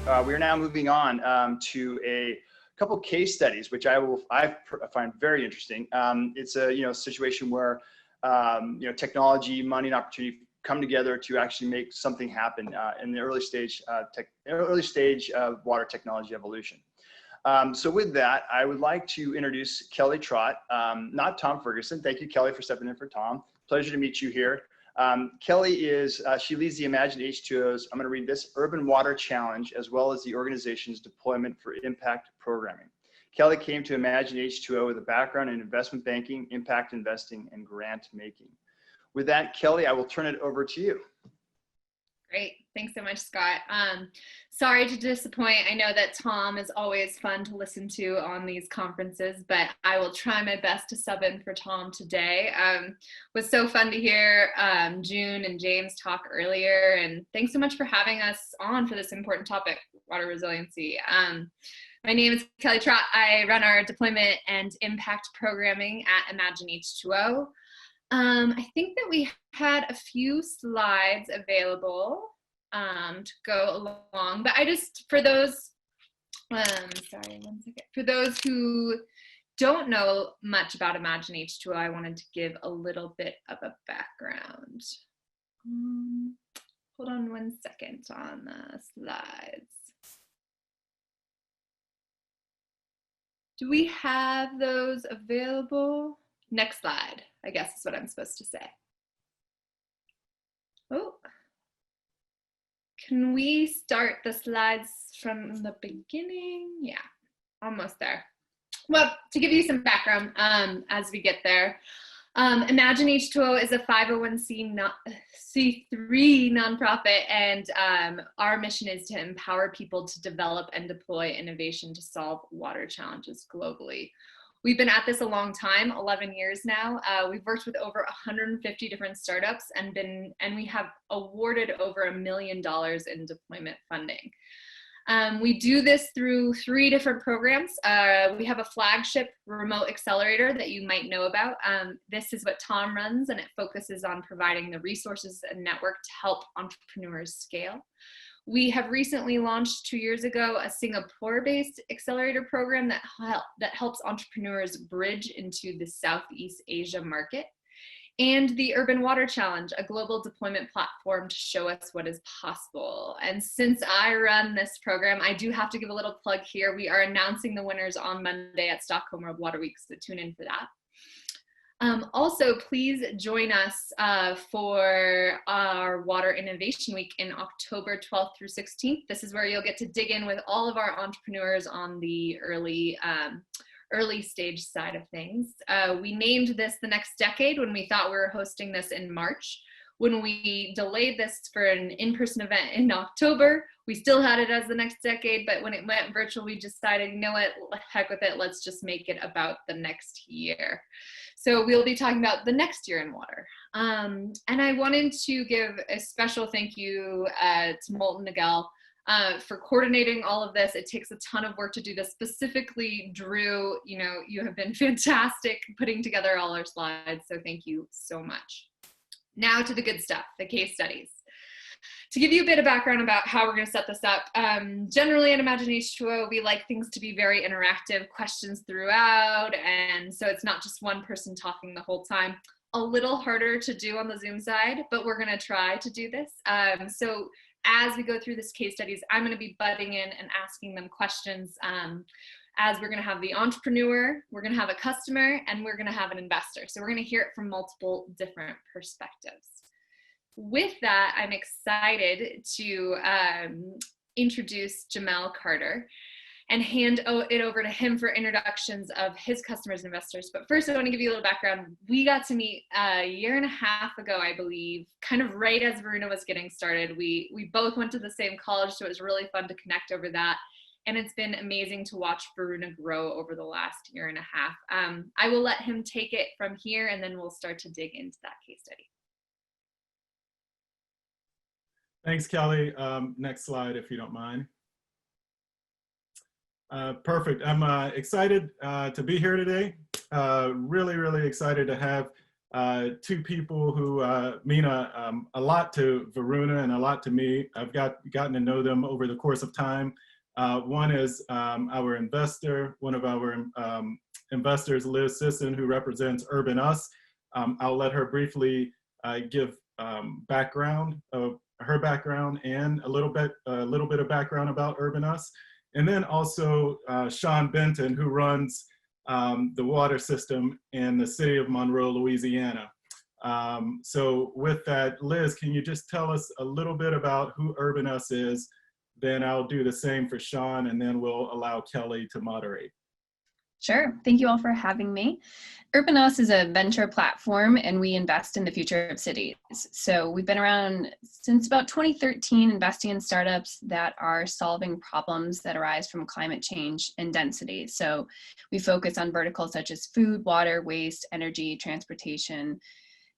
We are now moving on to a couple case studies, which I find very interesting. It's a situation where technology, money, and opportunity come together to actually make something happen in the early stage water technology evolution. So with that, I would like to introduce Kelly Trott, not Tom Ferguson. Thank you, Kelly, for stepping in for Tom. Pleasure to meet you here. Kelly she leads the Imagine H2O's, I'm going to read this, Urban Water Challenge, as well as the organization's deployment for impact programming. Kelly came to Imagine H2O with a background in investment banking, impact investing, and grant making. With that, Kelly, I will turn it over to you. Great. Thanks so much, Scott. Sorry to disappoint. I know that Tom is always fun to listen to on these conferences, but I will try my best to sub in for Tom today. It was so fun to hear June and James talk earlier, and thanks so much for having us on for this important topic, water resiliency. My name is Kelly Trott. I run our deployment and impact programming at Imagine H2O. I think that we had a few slides available to go along, but for those, sorry, 1 second. For those who don't know much about Imagine H2O, I wanted to give a little bit of a background. Hold on 1 second on the slides. Do we have those available? Next slide, I guess is what I'm supposed to say. Oh, can we start the slides from the beginning? Yeah, almost there. Well, to give you some background as we get there, Imagine H2O is a 501c3 nonprofit, and our mission is to empower people to develop and deploy innovation to solve water challenges globally. We've been at this a long time, 11 years now. We've worked with over 150 different startups and we have awarded over $1 million in deployment funding. We do this through 3 different programs. We have a flagship remote accelerator that you might know about. This is what Tom runs, and it focuses on providing the resources and network to help entrepreneurs scale. We have recently launched 2 years ago a Singapore-based accelerator program that helps entrepreneurs bridge into the Southeast Asia market. And the Urban Water Challenge, a global deployment platform to show us what is possible. And since I run this program, I do have to give a little plug here. We are announcing the winners on Monday at Stockholm World Water Week, so tune in for that. Also, please join us for our Water Innovation Week in October 12th through 16th. This is where you'll get to dig in with all of our entrepreneurs on the early stage side of things. We named this the next decade when we thought we were hosting this in March. When we delayed this for an in-person event in October, we still had it as the next decade, but when it went virtual, we decided, you know what, heck with it, let's just make it about the next year. So we'll be talking about the next year in water. And I wanted to give a special thank you to Molten Nagel for coordinating all of this. It takes a ton of work to do this. Specifically, Drew, you have been fantastic putting together all our slides, so thank you so much. Now to the good stuff, the case studies. To give you a bit of background about how we're going to set this up, generally at Imagine H2O, we like things to be very interactive, questions throughout, and so it's not just one person talking the whole time. A little harder to do on the Zoom side, but we're going to try to do this. So as we go through this case studies, I'm going to be butting in and asking them questions as we're going to have the entrepreneur, we're going to have a customer, and we're going to have an investor. So we're going to hear it from multiple different perspectives. With that, I'm excited to introduce Jamel Carter and hand it over to him for introductions of his customers and investors. But first, I want to give you a little background. We got to meet a year and a half ago, I believe, kind of right as Varuna was getting started. We both went to the same college, so it was really fun to connect over that. And it's been amazing to watch Varuna grow over the last year and a half. I will let him take it from here, and then we'll start to dig into that case study. Thanks, Kelly. Next slide, if you don't mind. Perfect. I'm excited to be here today. Really excited to have two people who mean a lot to Varuna and a lot to me. I've gotten to know them over the course of time. One is our investor, one of our investors, Liz Sisson, who represents Urban Us. I'll let her briefly give background of her background and a little bit of background about Urban Us. And then also Sean Benton, who runs the water system in the city of Monroe, Louisiana. So with that, Liz, can you just tell us a little bit about who Urban Us is? Then I'll do the same for Sean, and then we'll allow Kelly to moderate. Sure. Thank you all for having me. Urban Us is a venture platform, and we invest in the future of cities. So we've been around since about 2013, investing in startups that are solving problems that arise from climate change and density. So we focus on verticals such as food, water, waste, energy, transportation,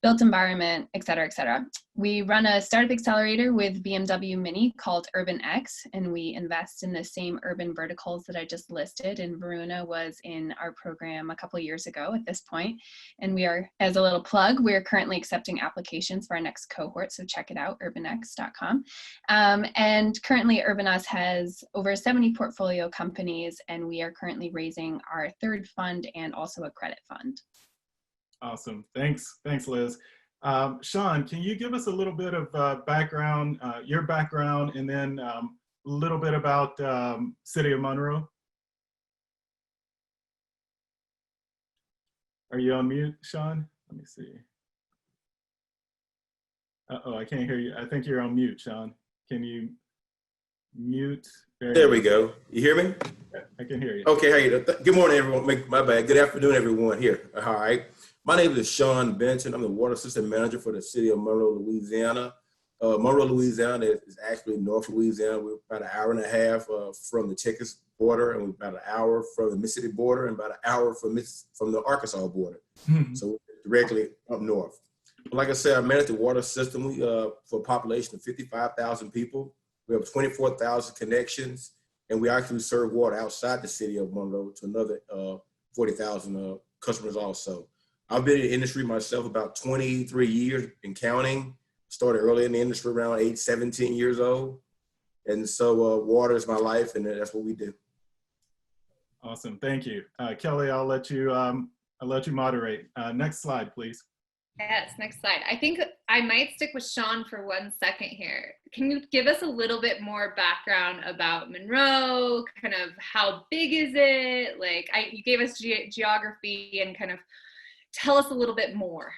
built environment, et cetera, et cetera. We run a startup accelerator with BMW Mini called Urban X, and we invest in the same urban verticals that I just listed. And Varuna was in our program a couple of years ago at this point. And we are, as a little plug, we're currently accepting applications for our next cohort. So check it out, urbanx.com. And currently Urban Us has over 70 portfolio companies, and we are currently raising our third fund and also a credit fund. Awesome. Thanks, Liz. Sean, can you give us a little bit of background, your background, and then a little bit about City of Monroe? Are you on mute, Sean? Let me see. Uh-oh, I can't hear you. I think you're on mute, Sean. Can you mute? There we go. You hear me? I can hear you. Okay, how you doing? Good morning, everyone. My bad. Good afternoon, everyone here. All right. My name is Sean Benton. I'm the water system manager for the city of Monroe, Louisiana. Monroe, Louisiana is actually North Louisiana. We're about an hour and a half from the Texas border, and we're about an hour from the Mississippi border, and about an hour from the Arkansas border. So we're directly up north. Like I said, I manage the water system for a population of 55,000 people. We have 24,000 connections, and we actually serve water outside the city of Monroe to another 40,000 customers also. I've been in the industry myself about 23 years and counting. Started early in the industry around 17 years old. And so water is my life, and that's what we do. Awesome, thank you. Kelly, I'll let you moderate. Next slide, please. Yes, next slide. I think I might stick with Sean for 1 second here. Can you give us a little bit more background about Monroe? Kind of how big is it? Like you gave us geography, and kind of tell us a little bit more.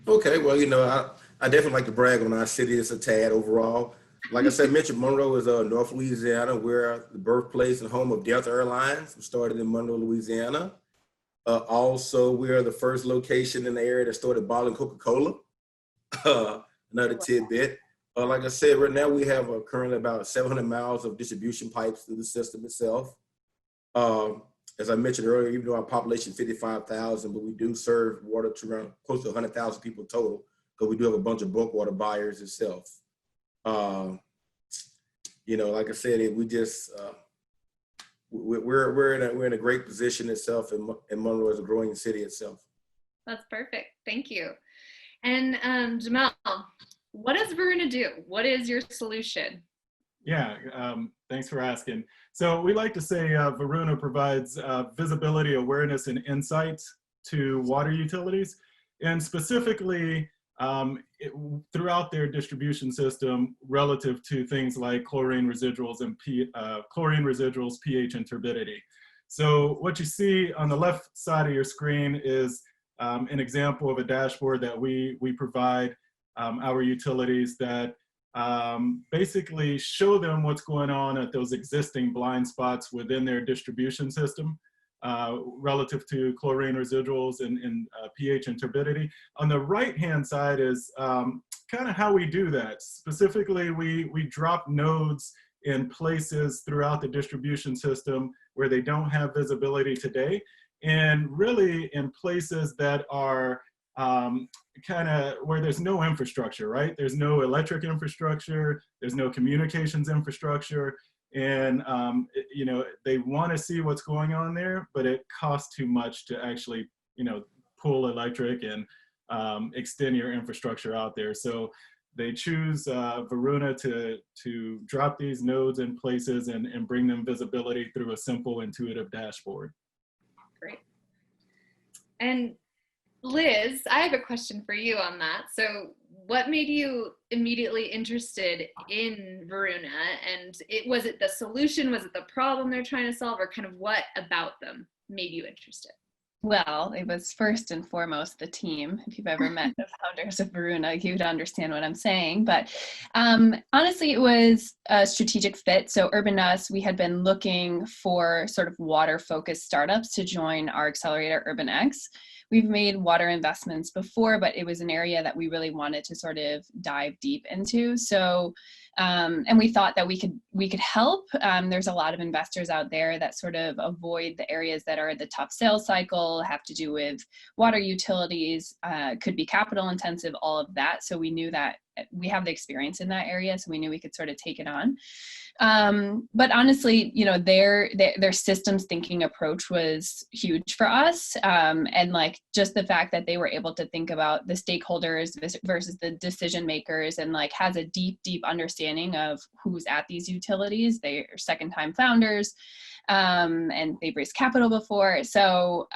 Okay, well, you know, I definitely like to brag on our city. It's a tad overall. Like I said, mentioned Monroe is North Louisiana. We're the birthplace and home of Delta Airlines. We started in Monroe, Louisiana. Also, we are the first location in the area that started bottling Coca-Cola. Another tidbit. Like I said, right now we have currently about 700 miles of distribution pipes through the system itself. As I mentioned earlier, even though our population is 55,000, but we do serve water to around close to 100,000 people total, because we do have a bunch of bulk water buyers itself. You know, like I said, we just we're in a great position itself, and Monroe is a growing city itself. That's perfect. Thank you. And Jamal, what does Varuna do? What is your solution? Yeah, thanks for asking. So we like to say Varuna provides visibility, awareness, and insights to water utilities, and specifically throughout their distribution system relative to things like chlorine residuals and pH, and turbidity. So what you see on the left side of your screen is an example of a dashboard that we provide our utilities that basically show them what's going on at those existing blind spots within their distribution system relative to chlorine residuals and pH and turbidity. On the right-hand side is kind of how we do that. Specifically, we drop nodes in places throughout the distribution system where they don't have visibility today, and really in places that are kind of where there's no infrastructure, right? There's no electric infrastructure, there's no communications infrastructure, and you know, they want to see what's going on there, but it costs too much to actually, you know, pull electric and extend your infrastructure out there. So they choose Varuna to drop these nodes in places and bring them visibility through a simple, intuitive dashboard. Great. And Liz, I have a question for you on that. So what made you immediately interested in Varuna? And was it the solution? Was it the problem they're trying to solve? Or kind of what about them made you interested? Well, it was first and foremost the team. If you've ever met the founders of Varuna, you'd understand what I'm saying. But honestly, it was a strategic fit. So Urban Us, we had been looking for sort of water-focused startups to join our accelerator Urban X. We've made water investments before, but it was an area that we really wanted to sort of dive deep into. So, and we thought that we could help. There's a lot of investors out there that sort of avoid the areas that are the tough sales cycle, have to do with water utilities, could be capital intensive, all of that. So we knew that we have the experience in that area, so we knew we could sort of take it on. But honestly, you know, their systems thinking approach was huge for us. And like just the fact that they were able to think about the stakeholders versus the decision makers, and like has a deep understanding of who's at these utilities. They are second-time founders, and they've raised capital before. So,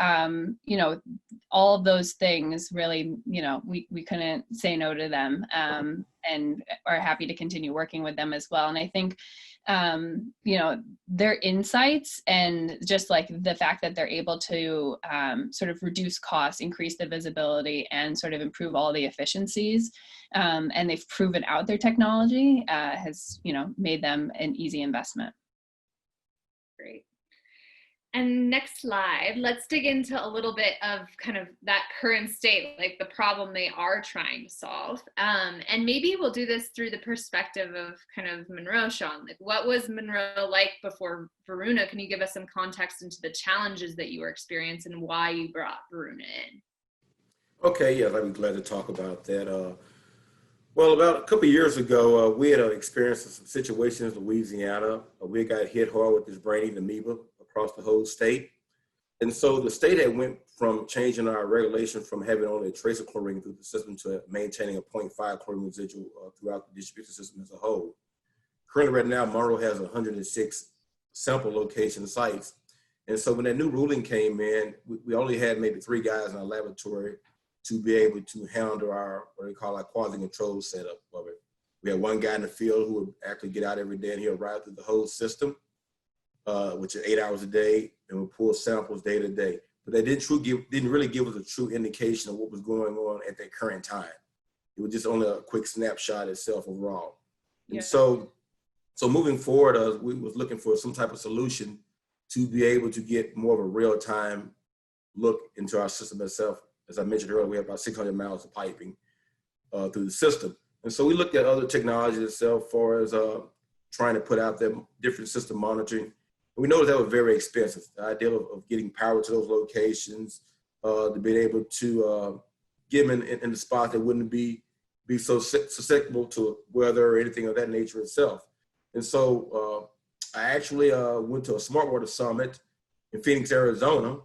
you know, all of those things really, you know, we couldn't say no to them, and are happy to continue working with them as well. And I think, you know, their insights and just like the fact that they're able to sort of reduce costs, increase the visibility, and sort of improve all the efficiencies, and they've proven out their technology, has, you know, made them an easy investment. Great. And next slide, let's dig into a little bit of kind of that current state, like the problem they are trying to solve. And maybe we'll do this through the perspective of kind of Monroe, Sean. Like, what was Monroe like before Varuna? Can you give us some context into the challenges that you were experiencing and why you brought Varuna in? Okay, yeah, I'd be glad to talk about that. Well, about a couple of years ago, we had experienced some situations in Louisiana. We got hit hard with this brain-eating amoeba across the whole state. And so the state had went from changing our regulation from having only a trace of chlorine through the system to maintaining a 0.5 chlorine residual throughout the distribution system as a whole. Currently right now, Monroe has 106 sample location sites. And so when that new ruling came in, we only had maybe 3 guys in our laboratory to be able to handle our, what they call our quality control setup of it. We had 1 guy in the field who would actually get out every day and he'll ride through the whole system, which is 8 hours a day, and would pull samples day to day. But they didn't really give us a true indication of what was going on at that current time. It was just only a quick snapshot itself overall. And so moving forward, we was looking for some type of solution to be able to get more of a real-time look into our system itself. As I mentioned earlier, we have about 600 miles of piping through the system. And so we looked at other technologies itself, as far as trying to put out there different system monitoring. And we noticed that was very expensive. The idea of getting power to those locations, to be able to get them in the spot that wouldn't be so susceptible to weather or anything of that nature itself. And so I actually went to a Smart Water Summit in Phoenix, Arizona,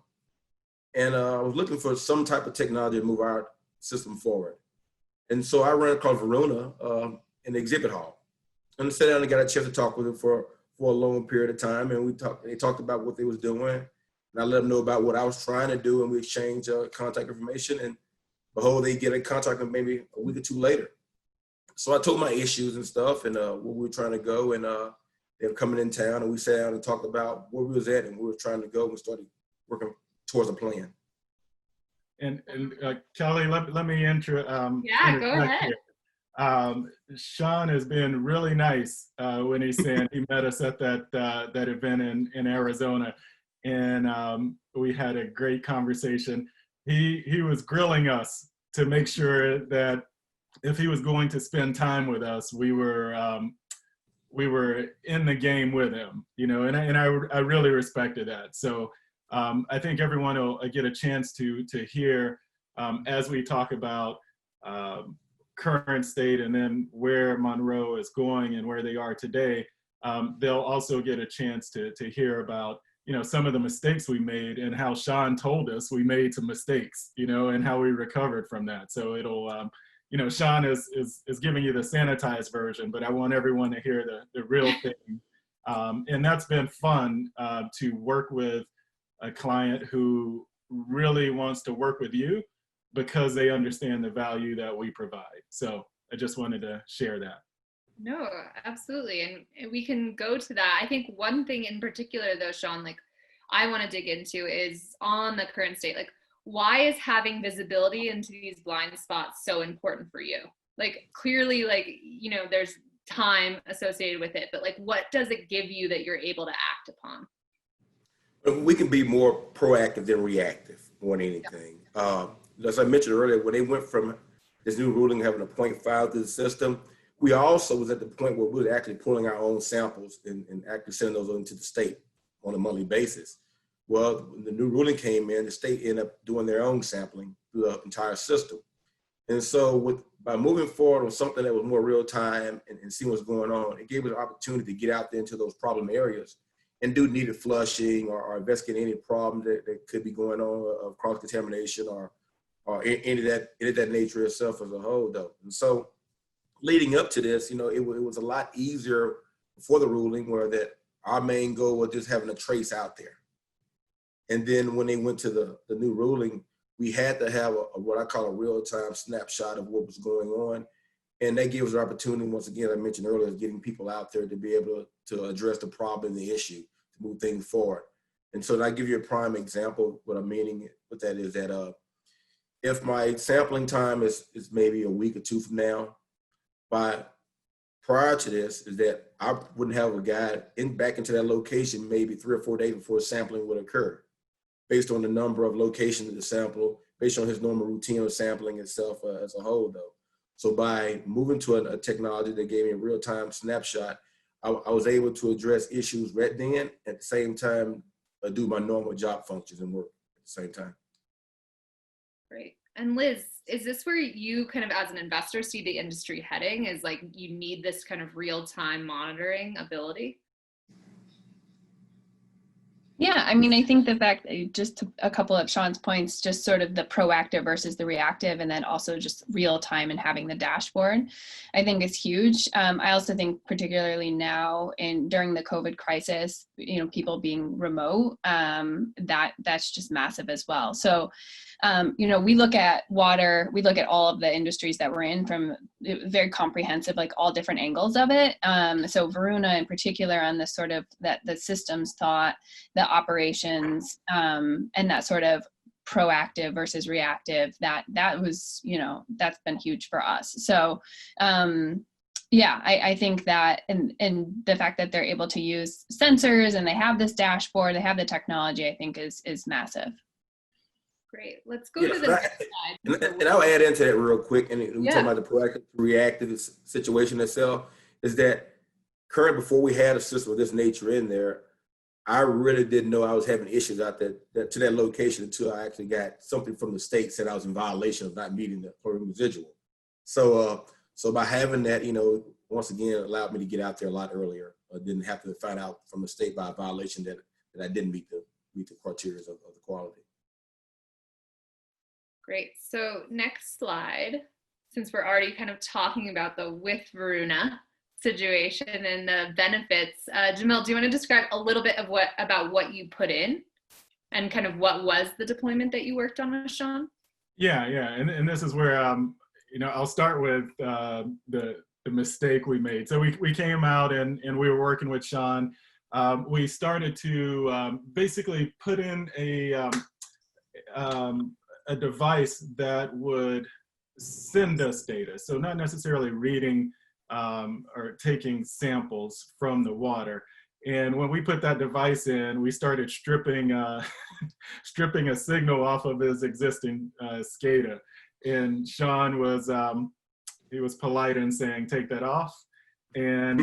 and I was looking for some type of technology to move our system forward. And so I ran across Varuna in the exhibit hall, and I sat down and got a chance to talk with them for a long period of time. And they talked about what they was doing, and I let them know about what I was trying to do, and we exchanged contact information. And behold, they get in contact with maybe a week or 2 later. So I told my issues and stuff, and where we were trying to go, and they were coming in town, and we sat down and talked about where we was at and where we were trying to go, and started working towards a plan. And Kelly, let me intro. Go ahead. Sean has been really nice when he's saying he met us at that event in Arizona, and we had a great conversation. He was grilling us to make sure that if he was going to spend time with us, we were in the game with him, you know, and I really respected that. So I think everyone will get a chance to hear as we talk about current state and then where Monroe is going and where they are today. They'll also get a chance to hear about, some of the mistakes we made and how Sean told us we made some mistakes, and how we recovered from that. So it'll, Sean is giving you the sanitized version, but I want everyone to hear the real thing. And that's been fun to work with a client who really wants to work with you because they understand the value that we provide. So I just wanted to share that. No, absolutely. And we can go to that. I think one thing in particular though, Sean, like I want to dig into is on the current state. Like, why is having visibility into these blind spots so important for you? Like clearly, like, there's time associated with it, but like, what does it give you that you're able to act upon? We can be more proactive than reactive more than anything. As I mentioned earlier, when they went from this new ruling having a 0.5 through the system, we also was at the point where we were actually pulling our own samples and actually sending those into the state on a monthly basis. Well, when the new ruling came in, the state ended up doing their own sampling through the entire system. And so by moving forward on something that was more real time and seeing what's going on, it gave us an opportunity to get out there into those problem areas and do needed flushing or investigate any problem that could be going on of cross-contamination or any of that nature itself as a whole, though. And so leading up to this, it was a lot easier before the ruling where that our main goal was just having a trace out there. And then when they went to the new ruling, we had to have what I call a real-time snapshot of what was going on. And that gives us opportunity, once again, I mentioned earlier, getting people out there to be able to address the problem and the issue, to move things forward. And so I give you a prime example. What I'm meaning with that is that if my sampling time is maybe a week or two from now, prior to this is that I wouldn't have a guy back into that location maybe 3 or 4 days before sampling would occur, based on the number of locations of the sample, based on his normal routine of sampling itself as a whole, though. So by moving to a technology that gave me a real-time snapshot, I was able to address issues right then, at the same time, do my normal job functions and work at the same time. Great. And Liz, is this where you kind of as an investor see the industry heading, is like you need this kind of real-time monitoring ability? Yeah, I mean, I think the fact that just a couple of Sean's points, just sort of the proactive versus the reactive, and then also just real time and having the dashboard, I think is huge. I also think particularly now during the COVID crisis, people being remote, that's just massive as well. So, we look at water, we look at all of the industries that we're in from very comprehensive, like all different angles of it. So Varuna in particular on this sort of the systems thought, the operations, and that sort of proactive versus reactive, that was, that's been huge for us. So, yeah, I think that, and the fact that they're able to use sensors and they have this dashboard, they have the technology, I think is massive. Great. Let's go to the next slide. And I'll add into that real quick. And we talk about the proactive, reactive situation itself. Is that before we had a system of this nature in there, I really didn't know I was having issues out there to that location until I actually got something from the state said I was in violation of not meeting the chlorine residual. So by having that, once again, allowed me to get out there a lot earlier. I didn't have to find out from the state by a violation that I didn't meet the criteria of the quality. Great. So next slide, since we're already kind of talking about the with Varuna situation and the benefits, Jamil, do you want to describe a little bit of about what you put in and kind of what was the deployment that you worked on with Sean? Yeah. And this is where, I'll start with the mistake we made. So we came out and we were working with Sean. We started to basically put in a device that would send us data. So not necessarily reading or taking samples from the water. And when we put that device in, we started stripping a signal off of his existing SCADA. And Sean was, he was polite in saying, take that off. And,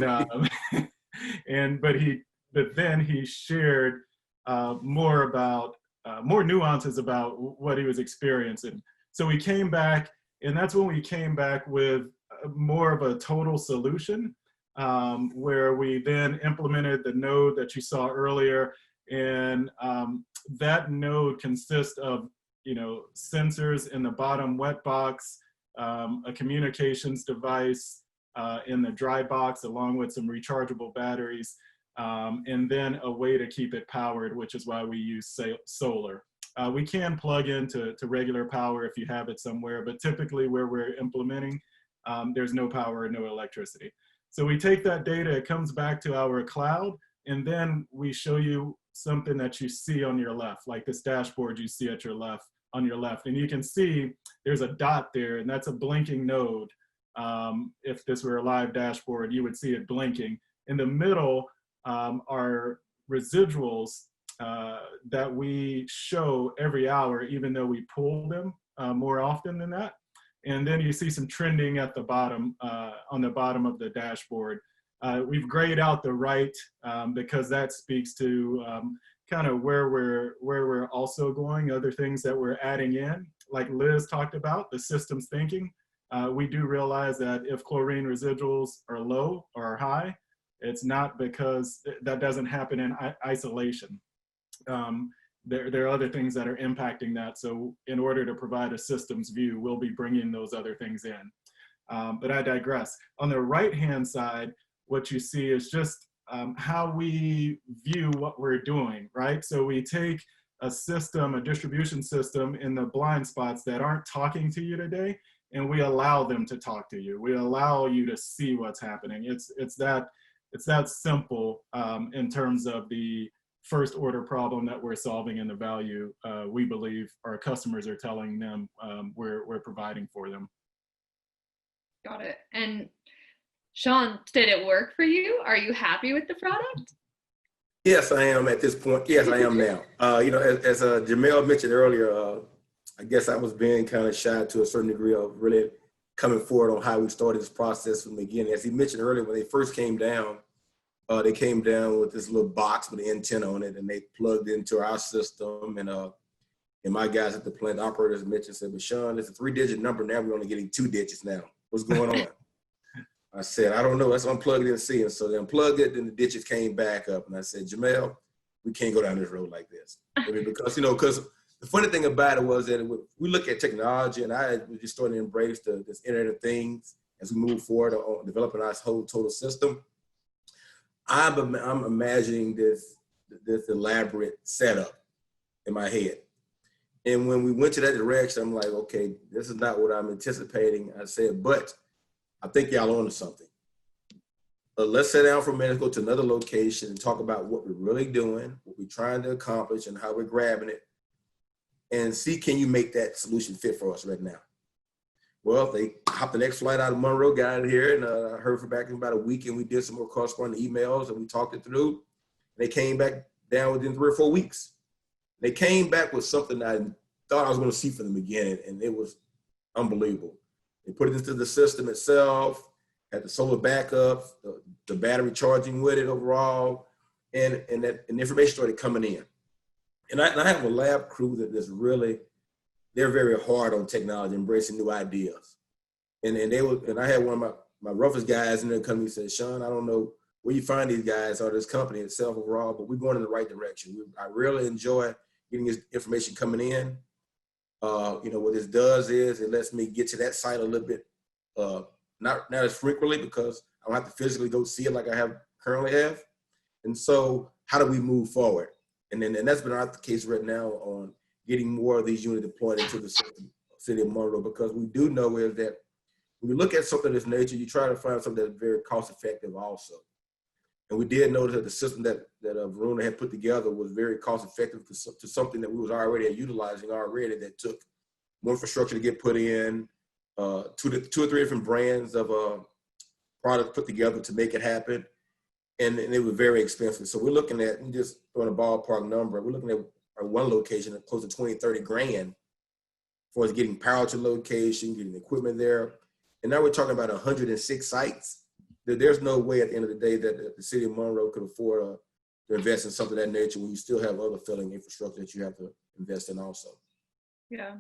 but then he shared more nuances about what he was experiencing. So we came back, and that's when we came back with more of a total solution, where we then implemented the node that you saw earlier, And that node consists of, sensors in the bottom wet box, a communications device in the dry box, along with some rechargeable batteries, and then a way to keep it powered, which is why we use solar. We can plug into regular power if you have it somewhere, but typically where we're implementing, there's no power, no electricity. So we take that data, it comes back to our cloud, and then we show you something that you see on your left, like this dashboard you see at your left, on your left. And you can see there's a dot there, and that's a blinking node. If this were a live dashboard, you would see it blinking. In the middle are residuals that we show every hour, even though we pull them more often than that. And then you see some trending at the bottom, on the bottom of the dashboard. We've grayed out the right because that speaks to kind of where we're also going, other things that we're adding in, like Liz talked about, the systems thinking. We do realize that if chlorine residuals are low or high, it's not because that doesn't happen in isolation. There are other things that are impacting that. So in order to provide a systems view, we'll be bringing those other things in. But I digress. On the right-hand side, what you see is just how we view what we're doing, right? So we take a system, a distribution system in the blind spots that aren't talking to you today, and we allow them to talk to you. We allow you to see what's happening. It's that simple in terms of the first order problem that we're solving and the value we believe our customers are telling them we're providing for them. Got it. And Sean, did it work for you? Are you happy with the product? Yes, I am at this point. Yes, I am now. As Jamel mentioned earlier, I guess I was being kind of shy to a certain degree of really coming forward on how we started this process from the beginning. As he mentioned earlier, when they first came down, they came down with this little box with an antenna on it, and they plugged into our system. And my guys at the plant, operators mentioned, said, "But Sean, it's a 3-digit number now. We're only getting 2 digits now. What's going on?" I said, "I don't know. Let's unplug it and see." And so they unplugged it, and the digits came back up. And I said, "Jamel, we can't go down this road like this." I mean, because the funny thing about it was that we look at technology, and I was just starting to embrace this Internet of Things as we move forward on developing our whole total system. I'm imagining this elaborate setup in my head. And when we went to that direction, I'm like, okay, this is not what I'm anticipating. I said, but I think y'all on to something. Let's sit down for a minute, go to another location and talk about what we're really doing, what we're trying to accomplish, and how we're grabbing it, and see, can you make that solution fit for us right now? Well, they hopped the next flight out of Monroe, got in here, and I heard from back in about a week, and we did some more corresponding emails, and we talked it through. And they came back down within 3 or 4 weeks. They came back with something I thought I was going to see from the beginning, and it was unbelievable. They put it into the system itself, had the solar backup, the battery charging with it overall, and information started coming in. And I have a lab crew that's really, they're very hard on technology, embracing new ideas. And I had one of my roughest guys in the company said, "Sean, I don't know where you find these guys or this company itself overall, but we're going in the right direction. I really enjoy getting this information coming in. What this does is it lets me get to that site a little bit, not as frequently because I don't have to physically go see it like I currently have. And so how do we move forward?" And that's been our case right now on getting more of these units deployed into the city of Monroe, because we do know is that when you look at something of this nature, you try to find something that's very cost effective also. And we did notice that the system that Varuna had put together was very cost effective to something that we was already utilizing already, that took more infrastructure to get put in, 2 or 3 different brands of products put together to make it happen. And it was very expensive. So we're looking at, just throwing a ballpark number, we're looking at our one location at close to 20, 30 grand for us getting power to location, getting equipment there. And now we're talking about 106 sites. There's no way at the end of the day that the city of Monroe could afford to invest in something of that nature when you still have other filling infrastructure that you have to invest in also. Yeah.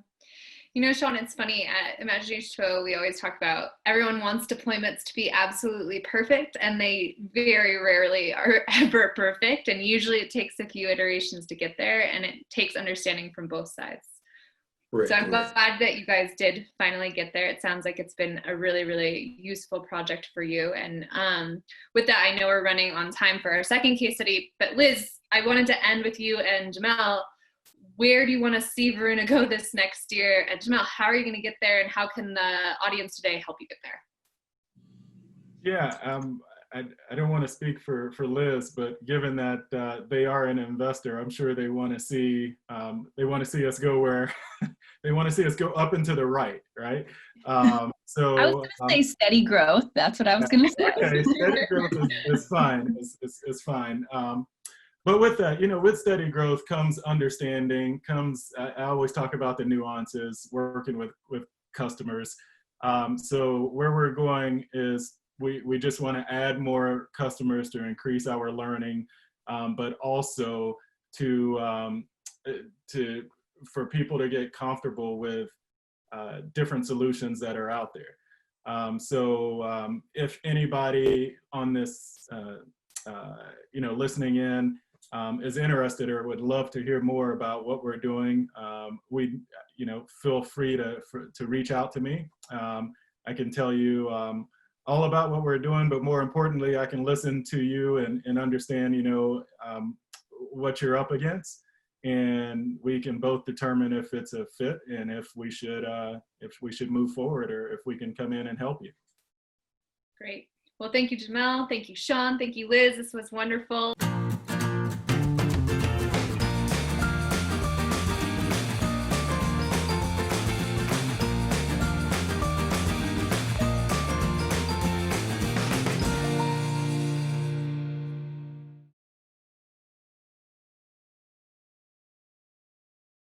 You know, Sean, it's funny, at Imagination Show, we always talk about everyone wants deployments to be absolutely perfect, and they very rarely are ever perfect. And usually it takes a few iterations to get there, and it takes understanding from both sides. Correct, So I'm correct. glad that you guys did finally get there. It sounds like it's been a really, really useful project for you. And with that, I know we're running on time for our second case study, but Liz, I wanted to end with you and Jamel. Where do you want to see Varuna go this next year? And Jamel, how are you going to get there, and how can the audience today help you get there? Yeah, I don't want to speak for Liz, but given that they are an investor, I'm sure they want to see us go where they want to see us go up and to the right, right? So I was going to say steady growth. That's what I was going to say. okay, steady growth is fine. Is fine. But with that, with steady growth comes understanding. I always talk about the nuances, working with customers. So where we're going is we just want to add more customers to increase our learning, but also to for people to get comfortable with different solutions that are out there. So if anybody on this, listening in is interested or would love to hear more about what we're doing, feel free to reach out to me. I can tell you all about what we're doing, but more importantly, I can listen to you and understand, what you're up against, and we can both determine if it's a fit and if we should move forward, or if we can come in and help you. Great. Well, thank you, Jamel. Thank you, Sean. Thank you, Liz. This was wonderful.